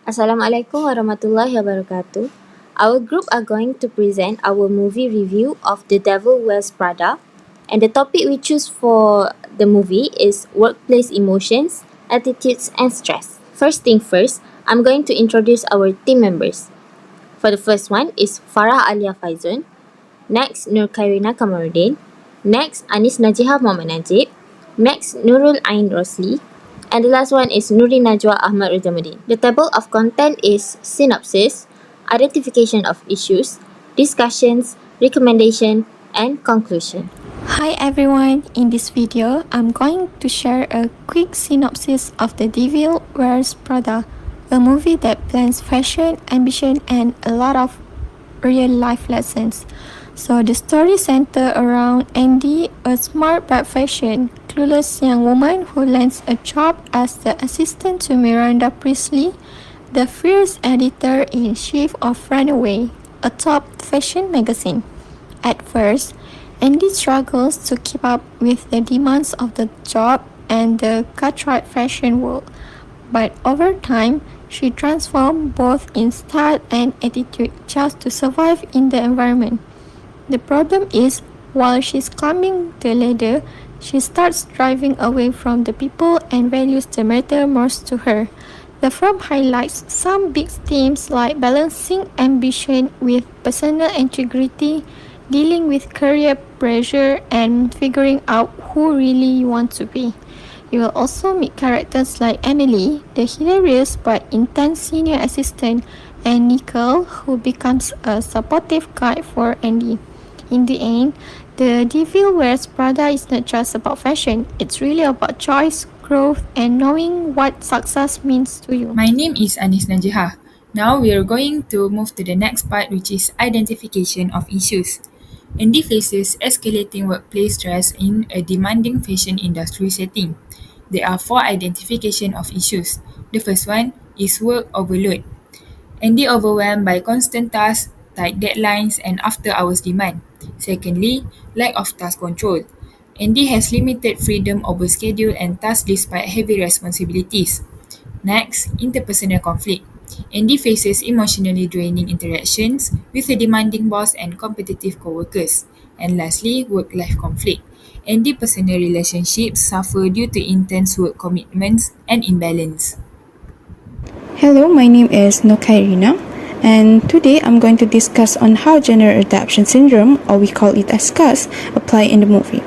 Assalamualaikum warahmatullahi wabarakatuh. Our group are going to present our movie review of The Devil Wears Prada, and the topic we choose for the movie is workplace emotions, attitudes, and stress. First thing first, I'm going to introduce our team members. For the first one is Farah Alia Faizun, next Nur Khairina Kamaruddin, next Anis Najiha Muhammad Najib, next Nurul Ain Rosli, and the last one is Nuri Najwa Ahmad Rajamuddin. The table of content is synopsis, identification of issues, discussions, recommendation, and conclusion. Hi everyone, in this video, I'm going to share a quick synopsis of The Devil Wears Prada, a movie that blends fashion, ambition, and a lot of real life lessons. So the story centers around Andy, a smart but fashion, clueless young woman who lands a job as the assistant to Miranda Priestley, the fierce editor-in-chief of Runaway, a top fashion magazine. At first, Andy struggles to keep up with the demands of the job and the cutthroat fashion world, but over time, she transforms both in style and attitude just to survive in the environment. The problem is, while she's climbing the ladder, she starts driving away from the people and values that matter most to her. The film highlights some big themes like balancing ambition with personal integrity, dealing with career pressure, and figuring out who really you want to be. You will also meet characters like Emily, the hilarious but intense senior assistant, and Nicole, who becomes a supportive guide for Andy. In the end, The Devil Wears Prada is not just about fashion, it's really about choice, growth, and knowing what success means to you. My name is Anis Najiha. Now we are going to move to the next part, which is identification of issues. Andy faces escalating workplace stress in a demanding fashion industry setting. There are four identification of issues. The first one is work overload. Andy overwhelmed by constant tasks, tight deadlines, and after-hours demand. Secondly, lack of task control. Andy has limited freedom over schedule and tasks despite heavy responsibilities. Next, interpersonal conflict. Andy faces emotionally draining interactions with a demanding boss and competitive coworkers. And lastly, work-life conflict. Andy personal relationships suffer due to intense work commitments and imbalance. Hello, my name is Nokairina, and today I'm going to discuss on how general adaptation syndrome, or we call it as GAS, apply in the movie.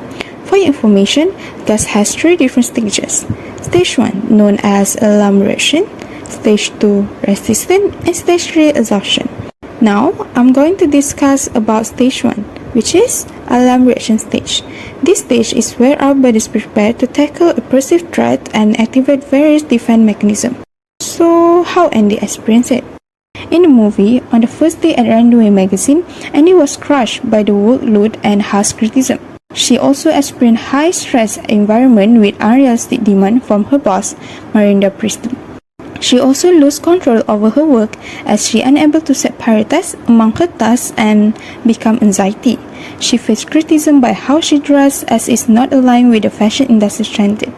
For your information, GAS has three different stages. Stage 1, known as alarm reaction, Stage 2, resistance, and Stage 3, exhaustion. Now, I'm going to discuss about Stage 1, which is alarm reaction stage. This stage is where our body is prepared to tackle a perceived threat and activate various defense mechanisms. So, how Andy experienced it? In the movie, on the first day at Runaway magazine, Andy was crushed by the workload and harsh criticism. She also experienced high-stress environment with unrealistic demand from her boss, Miranda Priestley. She also lost control over her work as she unable to set priorities among her tasks and become anxiety. She faced criticism by how she dressed as is not aligned with the fashion industry standard.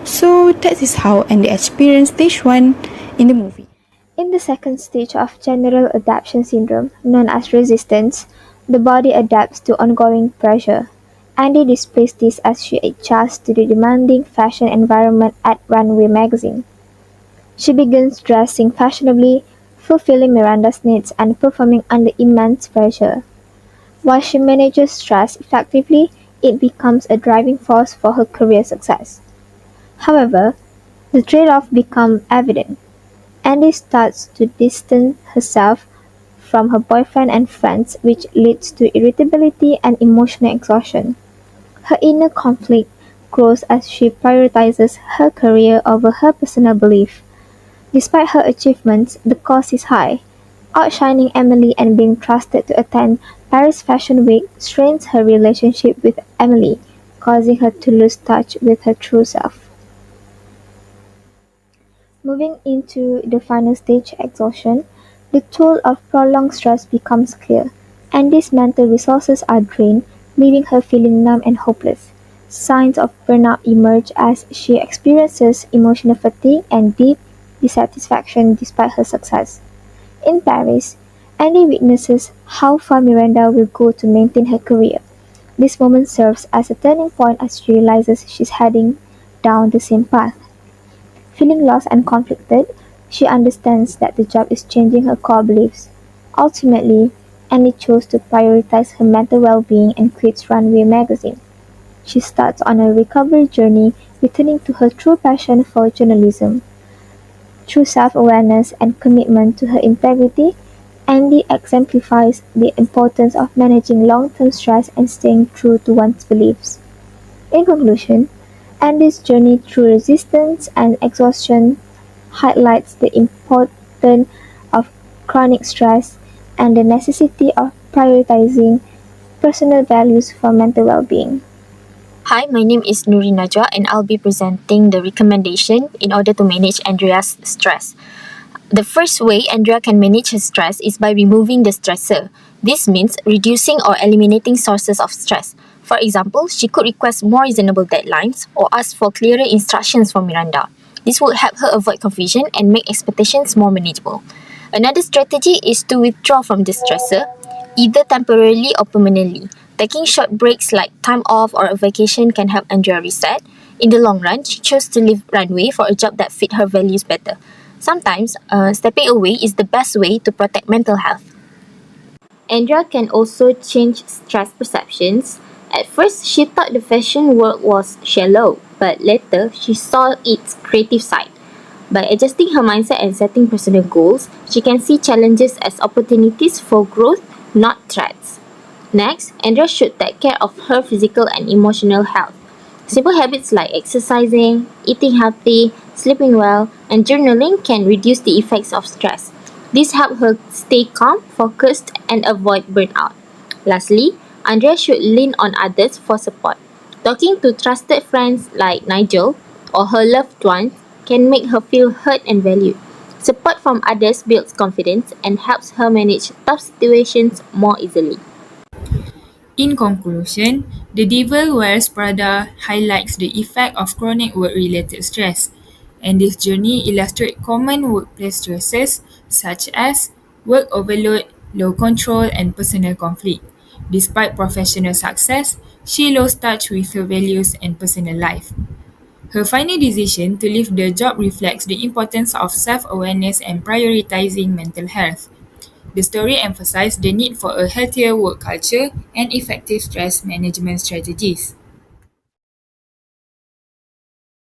So that is how Andy experienced stage 1 in the movie. In the second stage of general adaptation syndrome, known as resistance, the body adapts to ongoing pressure. Andy displays this as she adjusts to the demanding fashion environment at Runway magazine. She begins dressing fashionably, fulfilling Miranda's needs and performing under immense pressure. While she manages stress effectively, it becomes a driving force for her career success. However, the trade-off becomes evident. Andy starts to distance herself from her boyfriend and friends, which leads to irritability and emotional exhaustion. Her inner conflict grows as she prioritizes her career over her personal belief. Despite her achievements, the cost is high. Outshining Emily and being trusted to attend Paris Fashion Week strains her relationship with Emily, causing her to lose touch with her true self. Moving into the final stage, exhaustion, the toll of prolonged stress becomes clear. Andy's mental resources are drained, leaving her feeling numb and hopeless. Signs of burnout emerge as she experiences emotional fatigue and deep, dissatisfaction despite her success. In Paris, Andy witnesses how far Miranda will go to maintain her career. This moment serves as a turning point as she realizes she's heading down the same path. Feeling lost and conflicted, she understands that the job is changing her core beliefs. Ultimately, Annie chose to prioritize her mental well-being and quits Runway magazine. She starts on a recovery journey, returning to her true passion for journalism. Through self-awareness and commitment to her integrity, Andy exemplifies the importance of managing long-term stress and staying true to one's beliefs. In conclusion, Andy's journey through resistance and exhaustion highlights the importance of chronic stress and the necessity of prioritizing personal values for mental well-being. Hi, my name is Nuri Najwa and I'll be presenting the recommendation in order to manage Andrea's stress. The first way Andrea can manage her stress is by removing the stressor. This means reducing or eliminating sources of stress. For example, she could request more reasonable deadlines or ask for clearer instructions from Miranda. This will help her avoid confusion and make expectations more manageable. Another strategy is to withdraw from the stressor, either temporarily or permanently. Taking short breaks like time off or a vacation can help Andrea reset. In the long run, she chose to leave Runway for a job that fit her values better. Sometimes, stepping away is the best way to protect mental health. Andrea can also change stress perceptions. At first, she thought the fashion world was shallow, but later she saw its creative side. By adjusting her mindset and setting personal goals, she can see challenges as opportunities for growth, not threats. Next, Andrea should take care of her physical and emotional health. Simple habits like exercising, eating healthy, sleeping well, and journaling can reduce the effects of stress. This helps her stay calm, focused, and avoid burnout. Lastly, Andrea should lean on others for support. Talking to trusted friends like Nigel or her loved ones can make her feel heard and valued. Support from others builds confidence and helps her manage tough situations more easily. In conclusion, The Devil Wears Prada highlights the effect of chronic work-related stress, and this journey illustrates common workplace stresses such as work overload, low control, and personal conflict. Despite professional success, she lost touch with her values and personal life. Her final decision to leave the job reflects the importance of self-awareness and prioritizing mental health. The story emphasized the need for a healthier work culture and effective stress management strategies.